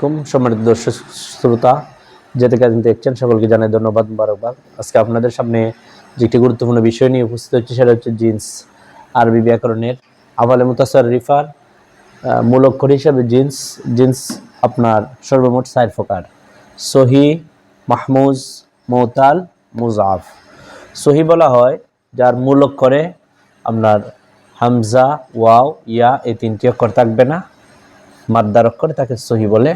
আলাইকুম সম্মানিত দর্শক শ্রোতা, যে থেকে দেখছেন সকলকে জানাই ধন্যবাদ, মুবারকবাদ। আজকে আপনাদের সামনে যে একটি গুরুত্বপূর্ণ বিষয় নিয়ে উপস্থিত হচ্ছে সেটা হচ্ছে জিন্স। আরবি ব্যাকরণের আওয়ালে মুতাসাররিফার মূল অক্ষর হিসাবে জিন্স আপনার সর্বমোট 4 প্রকার: সহি, মাহমুজ, মুতাল, মুজাফ। সহি বলা হয় যার মূল অক্ষরে আপনার হামজা, ওয়াও, ইয়া এই 3টি অক্ষর থাকবে না, মাদ্দার অক্ষরে তাকে সহি বলে।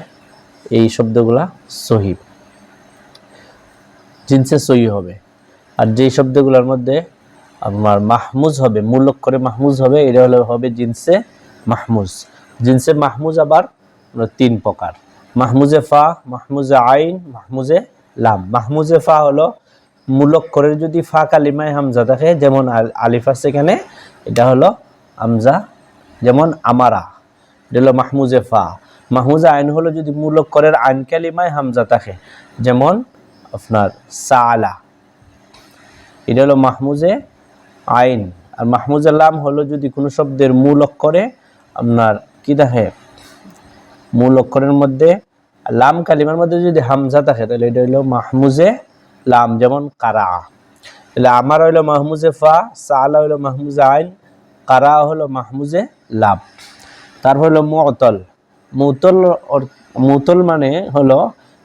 এই শব্দগুলা সহি, জিনসে সহি হবে। আর যেই শব্দগুলোর মধ্যে আপনার মাহমুজ হবে, মূল অক্ষরে মাহমুজ হবে, এটা হবে জিনসে মাহমুজ। জিনসে মাহমুজ আবার 3 প্রকার: মাহমুজে ফা, মাহমুজে আইন, মাহমুজে লাম। মাহমুজে ফা হলো মূল অক্ষরের যদি ফা কালিমায় হামজা থাকে, যেমন আলিফ আছে এখানে, এটা হলো হামজা, যেমন আমারা, এটা হলো মাহমুজে ফা। মাহমুজে আইন হলো যদি মূল অক্ষরের আইন কালিমায় হামজা থাকে, যেমন আপনার সালা, এটা হলো মাহমুজে আইন। আর মাহমুজে লাম হলো যদি কোনো শব্দের মূল অক্ষরে আপনার কি থাকে, মূল অক্ষরের মধ্যে লাম কালিমার মধ্যে যদি হামজা থাকে, তাহলে এটা হলো মাহমুজে লাম, যেমন কারা। তাহলে আমার হইলো মাহমুজে ফা, সালা হইলো মাহমুজে আইন, কারা হলো মাহমুজে লাম। তারপর হলো মুতল। মুতল মানে হলো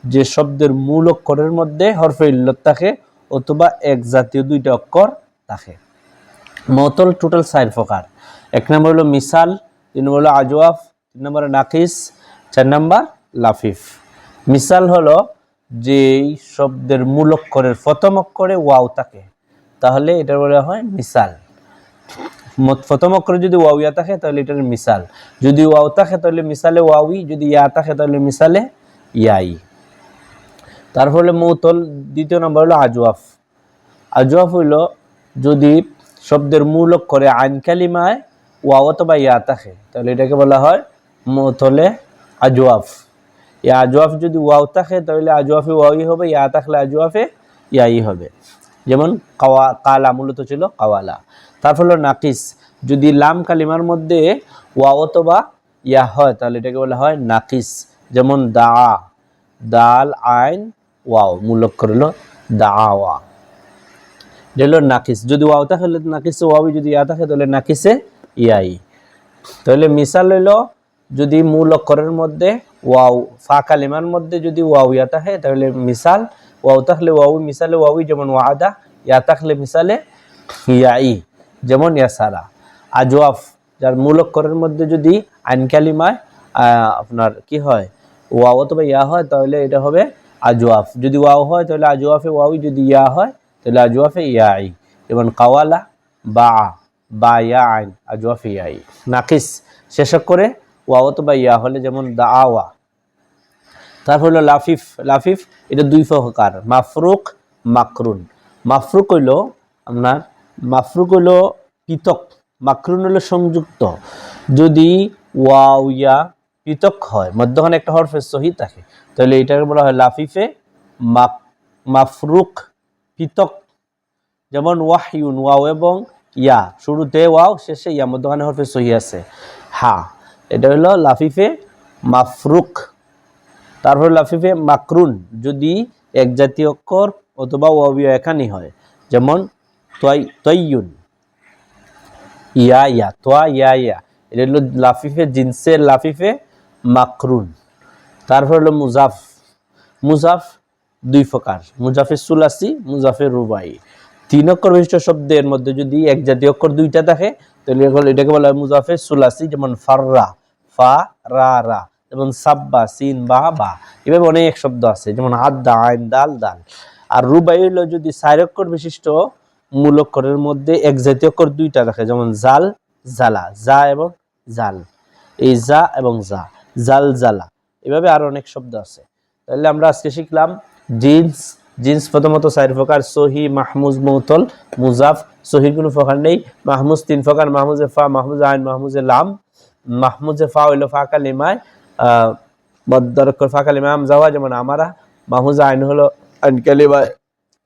যে শব্দের মূল অক্ষরের মধ্যে হরফে ইল্লত থাকে অথবা এক জাতীয় 2টা অক্ষর থাকে। মুতল টোটাল 4 প্রকার। 1 নম্বর হলো মিসাল, 3 নম্বর হলো আজওয়াফ, 3 নম্বর নাকিস, 4 নম্বর লাফিফ। মিসাল হলো যেই শব্দের মূল অক্ষরের প্রথম অক্ষরে ওয়াও থাকে, তাহলে এটা বলা হয় মিসাল। প্রথম অক্ষরে যদি ওয়াও ইয়া থাকে তাহলে এটার মিসাল। যদি ওয়াও থাকে তাহলে মিসালে ওয়াওই, যদি ইয়া থাকে তাহলে মিসালে ইয়াই। তারপর হলো মুতল। 2 নম্বর হলো আজওয়াফ। আজওয়াফ হইলো যদি শব্দের মূল অক্ষরে আইন কালিমায় ওয়াও অথবা ইয়া থাকে, তাহলে এটাকে বলা হয় মুতলে আজওয়াফ। ইয়া আজওয়াফ যদি ওয়াও থাকে তাহলে আজওয়াফে ওয়াওই হবে, ইয়া থাকলে আজওয়াফে ইয়াই হবে, যেমন কালা মূলত ছিল কাওয়ালা। তারপর হলো নাকিস। যদি লাম কালিমার মধ্যে ওয়াও অথবা ইয়া হয় তাহলে এটাকে বলা হয় নাকিস, যেমন দা, দাল আইন ওয়াও, মূল অক্ষর হলো দাওয়া, এটা হলো নাকিস। যদি ওয়াও থাকে তাহলে নাকিসে ওয়াওই, যদি ইয়া থাকে তাহলে নাকিসে ইয়াই। তাহলে মিসাল হইলো যদি মূল অক্ষরের মধ্যে ওয়াও, ফা কালিমার মধ্যে যদি ওয়াও ইয়া থাকে তাহলে মিসাল, ওয়াও থাকলে ওয়াও মিসালে ওয়াওই, যেমন ওয়াদা, ইয়া থাকলে মিসালে ইয়াই, যেমন ইয়াসারা। আজওয়াফ, যার মূল অক্ষরের মধ্যে যদি আইন কালিমায় আপনার কি হয় ওয়াও অথবা ইয়া হয় তাহলে এটা হবে আজওয়াফ। যদি ওয়াও হয় তাহলে আজওয়াফে ওয়াওই, যদি ইয়া হয় তাহলে আজওয়াফে ইয়াই, যেমন কাওয়ালা, বা ইয়া আইন, আজওয়াফে ইয়াই। নাকিস, শেষ করে ওয়াও অথবা ইয়া হলে, যেমন দাওয়া। তারপর হলো লাফিফ। লাফিফ এটা 2 প্রকার: মাফরুক, মাকরুন। মাফরুক হইলো আপনার, মাফরুক হইলো পৃথক, মাকরুন হইলো সংযুক্ত। যদি ওয়াও ইয়া পৃথক হয়, মধ্যখানে একটা হরফে সহি থাকে, তাহলে এটাকে বলা হয় লাফিফে মাফরুক, পৃথক। যেমন ওয়াহিউন, ওয়াও এবং ইয়া, শুরুতে ওয়াও শেষে ইয়া, মধ্যখানে হরফে সহি আছে হা, এটা হলো লাফিফে মাফরুক। তারপর লাফিফে মাকরুন, যদি এক জাতীয় অক্ষর অথবা ওয়াবিয়া একানি হয়, যেমন তয়ুন, ইয়া ইয়া, তোয়া ইয়া ইয়া, এটা হলো লাফিফে জিনসের লাফিফে মাকরুন। তারপর হলো মুজাফ। মুজাফ 2 প্রকার: মুজাফে সুলাসি, মুজাফে রুবাই। 3 অক্ষর বিশিষ্ট শব্দের মধ্যে যদি এক জাতীয় অক্ষর 2টা থাকে তাহলে এটাকে বলা হয় মুজাফে সুলাসি, যেমন ফাররা, ফা রা রা, যেমন সাব্বা, সিন বা বা। এভাবে অনেক শব্দ আছে, যেমন আদা, আইন, দাল দাল। আর রুবাই হলো যদি 4 অক্ষর বিশিষ্ট মূল অক্ষরের মধ্যে এক জাতীয় অক্ষর 2টা থাকে, যেমন জাল, জালা, জা এবং জাল, এই জা এবং জা, জাল জালা। এভাবে আরো অনেক শব্দ আছে। তাহলে আমরা আজকে শিখলাম জিন্স। জিন্স প্রথমত 4 প্রকার: সহি, মাহমুজ, মুতল, মুজাফ। সহির কোনো প্রকার নেই। মাহমুজ 3 প্রকার: মাহমুজে ফা, মাহমুজে আইন, মাহমুজে লাম। মাহমুজে ফা হইলো ফা কালিমায় মদ্দার অক্ষর ফা কালিমায় হামজা হয়, যেমন আমারা। মাহমুজে আইন হলো আইন কালিমায়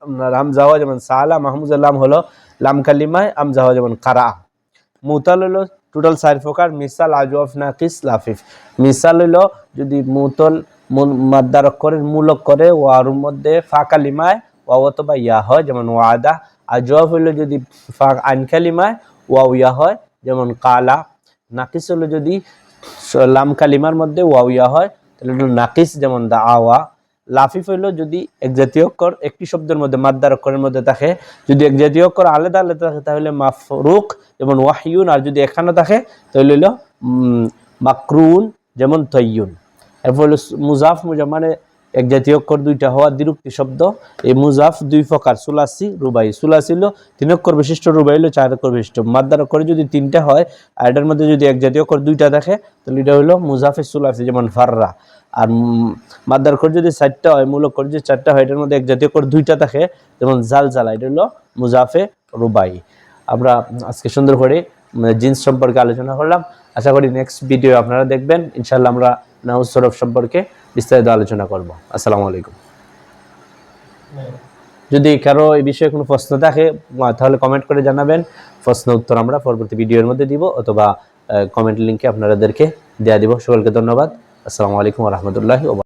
আপনার হামজা হয়, যেমন সালা। মাহমুজে লাম হলো লাম কালিমায় হামজা হয়, যেমন কারা। মুতাল হলো টোটাল 4 প্রকার: মিসাল, আজওয়াফ, নাকিস, লাফিফ। মিসাল হইলো যদি মুতল মাদ্দার অক্ষরের মূল অক্ষরে ওয়ার মধ্যে ফা কালিমায় ওয়া অথবা ইয়া হয়, যেমন ওয়াদা। আর জওয়াব হইলো যদি ফা আইন কালিমায় ওয়াও ইয়া হয়, যেমন কালা। নাকিস হলো যদি লাম কালিমার মধ্যে ওয়াও ইয়া হয়, তাহলে হলো নাকিস, যেমন দা আওয়া। লাফিফ হইলো যদি এক জাতীয় অক্ষর একটি শব্দের মধ্যে মাদ্দার অক্ষরের মধ্যে থাকে, যদি এক জাতীয় অক্ষর আলাদা আলাদা থাকে তাহলে মাফরুক, যেমন ওয়াহিউন। আর যদি এখানে থাকে তাহলে হইলো মাকরুন, যেমন তৈয়ুন। এরপর হলো মুজাফ। মুজাফ মানে এক জাতীয় অক্ষর দুইটা হওয়া দ্বিরুক্তি শব্দ। এই মুজাফ দুই প্রকার, সুলাসি, রুবাই। সুলাসি হলো 3 অক্ষর বিশিষ্ট, রুবাই হলো 4 অক্ষর বিশিষ্ট। মাদ্দার অক্ষরে যদি 3টা হয় আর এটার মধ্যে যদি এক জাতীয় অক্ষর 2টা থাকে তাহলে এটা হলো মুজাফে সুলাসি, যেমন ফাররা। আর মাদ্দার অক্ষর যদি 4টা হয়, মূল অক্ষর যদি 4টা হয়, এটার মধ্যে এক জাতীয় অক্ষর 2টা থাকে, যেমন জালজালা, এটা হলো মুজাফে রুবাই। আমরা আজকে সুন্দর করে জিন্স সম্পর্কে আলোচনা করলাম। আশা করি নেক্সট ভিডিও আপনারা দেখবেন। ইনশাআল্লাহ আমরা নাউজ সরফ সম্পর্কে বিস্তারিত আলোচনা করব। আসসালামু আলাইকুম। যদি কারো এই বিষয়ে কোনো প্রশ্ন থাকে তাহলে কমেন্ট করে জানাবেন। প্রশ্ন উত্তর আমরা পরবর্তী ভিডিওর মধ্যে দিব, অথবা কমেন্ট লিংকে আপনাদেরকে দেয়া দিব। সকলকে ধন্যবাদ। আসসালামু আলাইকুম ওয়া রাহমাতুল্লাহি ওয়া বারাকাতুহু।